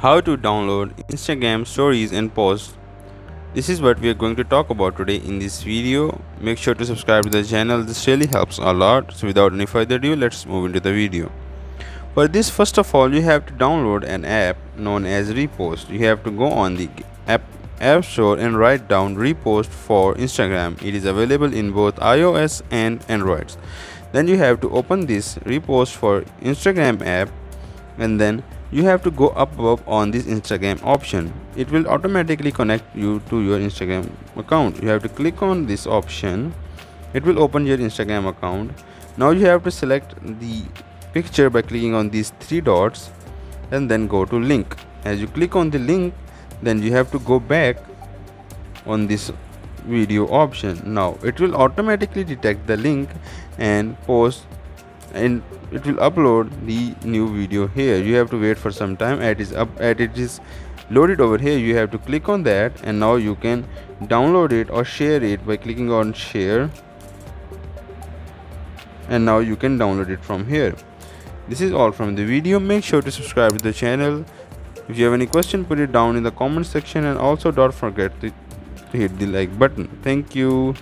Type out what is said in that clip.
How to download Instagram stories and posts. This is what we are going to talk about today in this video. Make sure to subscribe to the channel, this really helps a lot. So without any further ado, let's move into the video. For this, first of all, you have to download an app known as Repost. You have to go on the app store and write down Repost for Instagram. It is available in both iOS and Androids. Then you have to open this Repost for Instagram app, and then you have to go up above on this Instagram option. It will automatically connect you to your Instagram account. You have to click on this option. It will open your Instagram account. Now you have to select the picture by clicking on these three dots and then go to link. As you click on the link, then you have to go back on this video option. Now it will automatically detect the link and post, and it will upload the new video here. You have to wait for some time. As it is loaded over here, you have to click on that, and now you can download it or share it by clicking on share, and now you can download it from here. This is all from the video. Make sure to subscribe to the channel. If you have any question, put it down in the comment section, and also don't forget to hit the like button. Thank you.